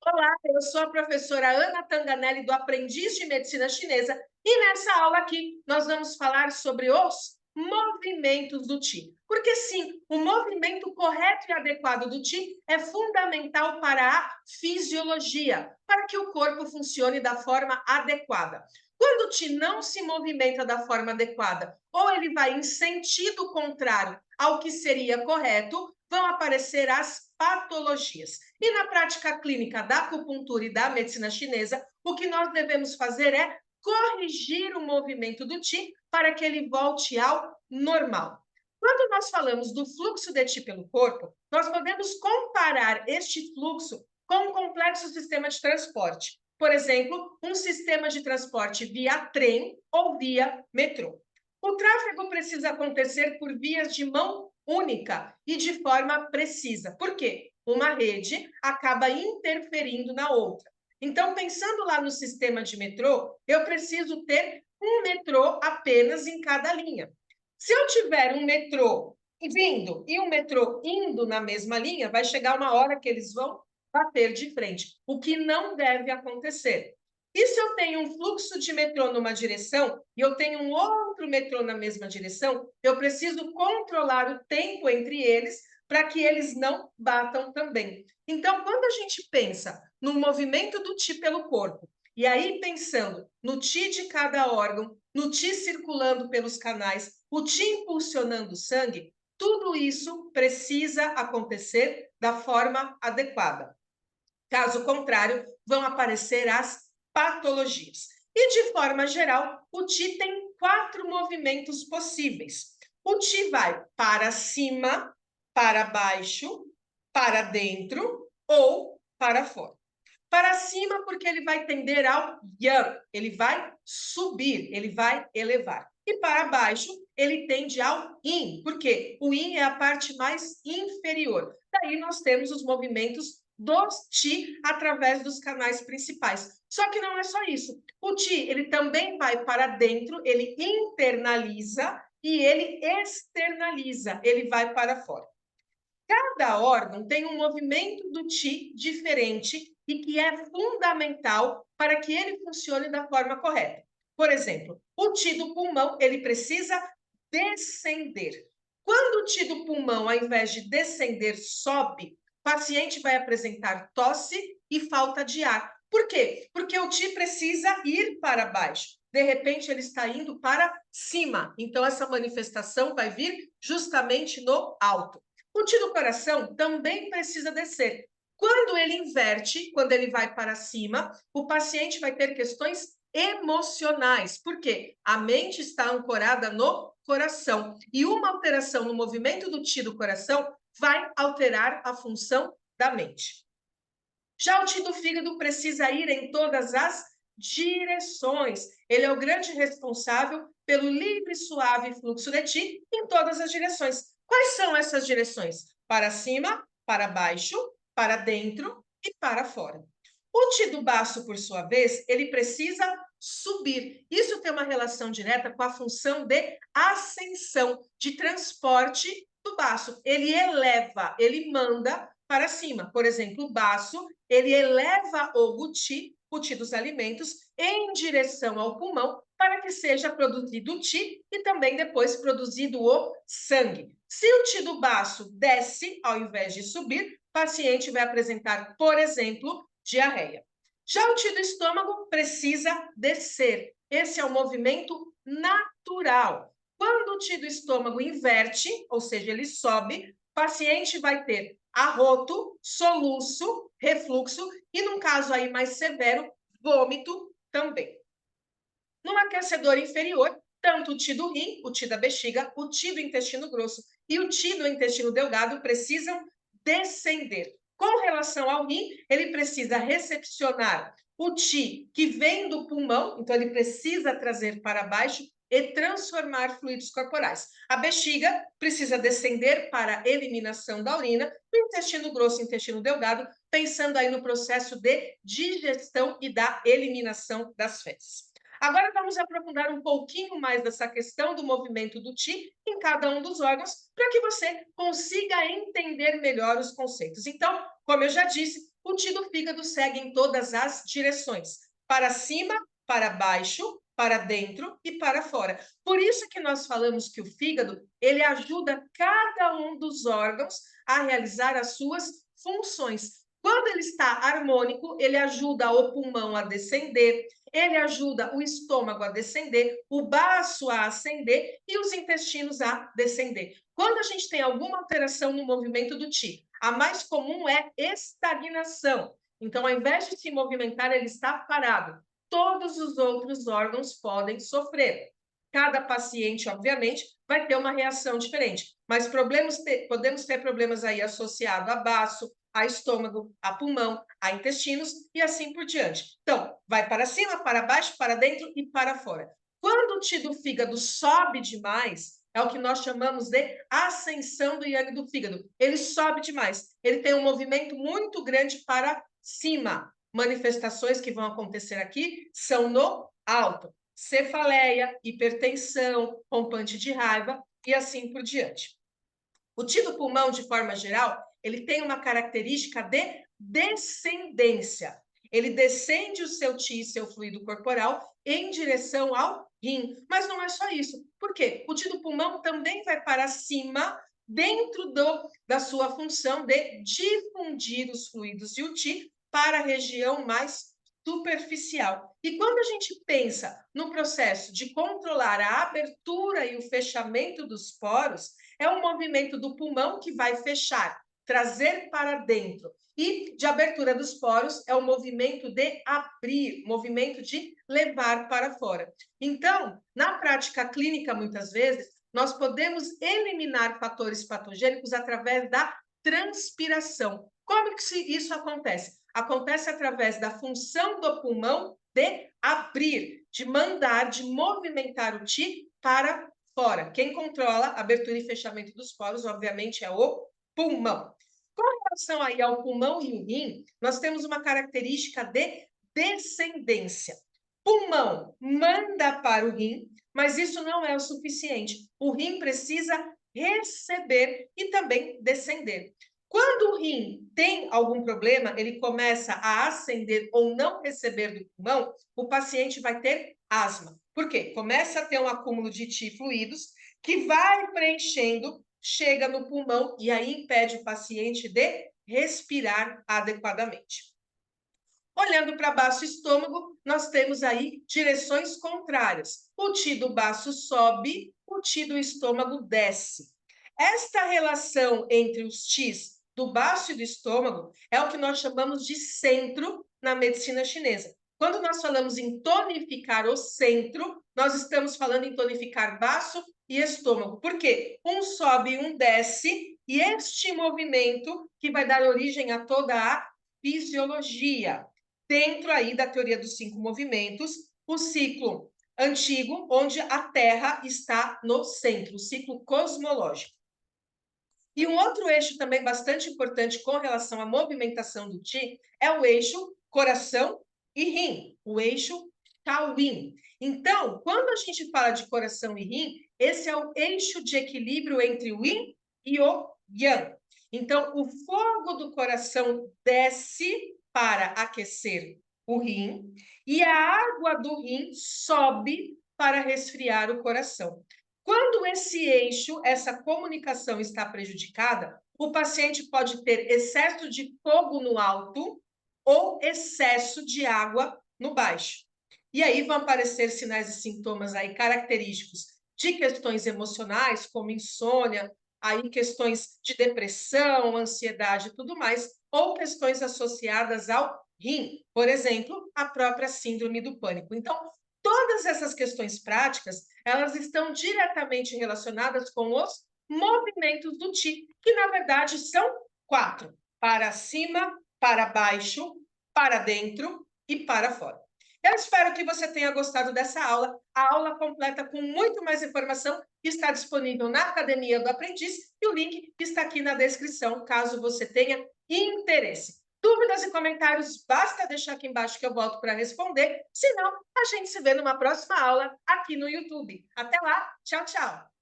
Olá, eu sou a professora Ana Tanganelli, do Aprendiz de Medicina Chinesa, e nessa aula aqui nós vamos falar sobre os movimentos do Qi. Porque sim, o movimento correto e adequado do Qi é fundamental para a fisiologia, para que o corpo funcione da forma adequada. Quando o Qi não se movimenta da forma adequada, ou ele vai em sentido contrário ao que seria correto, vão aparecer as patologias. E na prática clínica da acupuntura e da medicina chinesa, o que nós devemos fazer é corrigir o movimento do Qi para que ele volte ao normal. Quando nós falamos do fluxo de Qi pelo corpo, nós podemos comparar este fluxo com um complexo sistema de transporte. Por exemplo, um sistema de transporte via trem ou via metrô. O tráfego precisa acontecer por vias de mão única e de forma precisa. Por quê? Uma rede acaba interferindo na outra. Então, pensando lá no sistema de metrô, eu preciso ter um metrô apenas em cada linha. Se eu tiver um metrô vindo e um metrô indo na mesma linha, vai chegar uma hora que eles vão bater de frente, o que não deve acontecer. E se eu tenho um fluxo de metrô numa direção e eu tenho um outro metrô na mesma direção, eu preciso controlar o tempo entre eles para que eles não batam também. Então, quando a gente pensa no movimento do Qi pelo corpo, e aí pensando no Qi de cada órgão, no Qi circulando pelos canais, o Qi impulsionando o sangue, tudo isso precisa acontecer da forma adequada. Caso contrário, vão aparecer as patologias. E, de forma geral, o Qi tem 4 movimentos possíveis. O Qi vai para cima, para baixo, para dentro ou para fora. Para cima, porque ele vai tender ao Yang, ele vai subir, ele vai elevar. E para baixo, ele tende ao Yin, porque o Yin é a parte mais inferior. Daí nós temos os movimentos do Qi através dos canais principais. Só que não é só isso. O Qi, ele também vai para dentro, ele internaliza e ele externaliza, ele vai para fora. Cada órgão tem um movimento do Qi diferente e que é fundamental para que ele funcione da forma correta. Por exemplo, o Qi do pulmão, ele precisa descender. Quando o Qi do pulmão, ao invés de descender, sobe, o paciente vai apresentar tosse e falta de ar. Por quê? Porque o Qi precisa ir para baixo. De repente, ele está indo para cima. Então, essa manifestação vai vir justamente no alto. O Qi do coração também precisa descer. Quando ele inverte, quando ele vai para cima, o paciente vai ter questões emocionais. Por quê? A mente está ancorada no coração. E uma alteração no movimento do Qi do coração vai alterar a função da mente. Já o Qi do fígado precisa ir em todas as direções. Ele é o grande responsável pelo livre e suave fluxo de Qi em todas as direções. Quais são essas direções? Para cima, para baixo, para dentro e para fora. O Qi do baço, por sua vez, ele precisa subir. Isso tem uma relação direta com a função de ascensão, de transporte do baço. Ele eleva, ele manda para cima. Por exemplo, o baço, ele eleva o Qi dos alimentos, em direção ao pulmão, para que seja produzido o Qi e também depois produzido o sangue. Se o Qi do baço desce, ao invés de subir, o paciente vai apresentar, por exemplo, diarreia. Já o Qi do estômago precisa descer. Esse é um movimento natural. Quando o Qi do estômago inverte, ou seja, ele sobe, o paciente vai ter arroto, soluço, refluxo e, num caso aí mais severo, vômito também. No aquecedor inferior, tanto o Qi do rim, o Qi da bexiga, o Qi do intestino grosso e o Qi do intestino delgado precisam descender. Com relação ao rim, ele precisa recepcionar o Qi que vem do pulmão, então ele precisa trazer para baixo e transformar fluidos corporais. A bexiga precisa descender para a eliminação da urina, o intestino grosso e o intestino delgado, pensando aí no processo de digestão e da eliminação das fezes. Agora vamos aprofundar um pouquinho mais dessa questão do movimento do Qi em cada um dos órgãos, para que você consiga entender melhor os conceitos. Então, como eu já disse, o Ti do fígado segue em todas as direções, para cima, para baixo, para dentro e para fora. Por isso que nós falamos que o fígado, ele ajuda cada um dos órgãos a realizar as suas funções. Quando ele está harmônico, ele ajuda o pulmão a descender, ele ajuda o estômago a descender, o baço a ascender e os intestinos a descender. Quando a gente tem alguma alteração no movimento do Ti, a mais comum é estagnação. Então, ao invés de se movimentar, ele está parado. Todos os outros órgãos podem sofrer. Cada paciente, obviamente, vai ter uma reação diferente, mas podemos ter problemas aí associados a baço, a estômago, a pulmão, a intestinos e assim por diante. Então, vai para cima, para baixo, para dentro e para fora. Quando o Ti do fígado sobe demais, é o que nós chamamos de ascensão do yang do fígado. Ele sobe demais, ele tem um movimento muito grande para cima. Manifestações que vão acontecer aqui são no alto. Cefaleia, hipertensão, rompante de raiva e assim por diante. O Ti do pulmão, de forma geral, ele tem uma característica de descendência. Ele descende o seu Ti, seu fluido corporal, em direção ao rim. Mas não é só isso. Por quê? O Ti do pulmão também vai para cima, dentro da sua função de difundir os fluidos e o Ti para a região mais superficial. E quando a gente pensa no processo de controlar a abertura e o fechamento dos poros, é um movimento do pulmão que vai fechar, trazer para dentro. E de abertura dos poros é o movimento de abrir, movimento de levar para fora. Então, na prática clínica, muitas vezes, nós podemos eliminar fatores patogênicos através da transpiração. Como que isso acontece? Acontece através da função do pulmão de abrir, de mandar, de movimentar o Ti para fora. Quem controla a abertura e fechamento dos poros, obviamente, é o pulmão. Com relação aí ao pulmão e o rim, nós temos uma característica de descendência. Pulmão manda para o rim, mas isso não é o suficiente. O rim precisa receber e também descender. Quando o rim tem algum problema, ele começa a ascender ou não receber do pulmão, o paciente vai ter asma. Por quê? Começa a ter um acúmulo de Ti fluidos que vai preenchendo, chega no pulmão e aí impede o paciente de respirar adequadamente. Olhando para baixo estômago, nós temos aí direções contrárias. O Ti do baço sobe, o Ti do estômago desce. Esta relação entre os Tis do baço e do estômago é o que nós chamamos de centro na medicina chinesa. Quando nós falamos em tonificar o centro, nós estamos falando em tonificar baço e estômago. Por quê? Um sobe e um desce, e este movimento que vai dar origem a toda a fisiologia. Dentro aí da teoria dos 5 movimentos, o ciclo antigo, onde a Terra está no centro, o ciclo cosmológico. E um outro eixo também bastante importante com relação à movimentação do Ti é o eixo coração e rim, o eixo Shaolin. Então, quando a gente fala de coração e rim, esse é o eixo de equilíbrio entre o Yin e o Yang. Então, o fogo do coração desce para aquecer o rim e a água do rim sobe para resfriar o coração. Quando esse eixo, essa comunicação está prejudicada, o paciente pode ter excesso de fogo no alto ou excesso de água no baixo. E aí vão aparecer sinais e sintomas aí característicos de questões emocionais, como insônia, aí questões de depressão, ansiedade e tudo mais, ou questões associadas ao rim, por exemplo, a própria síndrome do pânico. Então, todas essas questões práticas, elas estão diretamente relacionadas com os movimentos do Ti, que na verdade são 4: para cima, para baixo, para dentro e para fora. Eu espero que você tenha gostado dessa aula. A aula completa com muito mais informação está disponível na Academia do Aprendiz e o link está aqui na descrição, caso você tenha interesse. Dúvidas e comentários, basta deixar aqui embaixo que eu volto para responder. Se não, a gente se vê numa próxima aula aqui no YouTube. Até lá, tchau, tchau!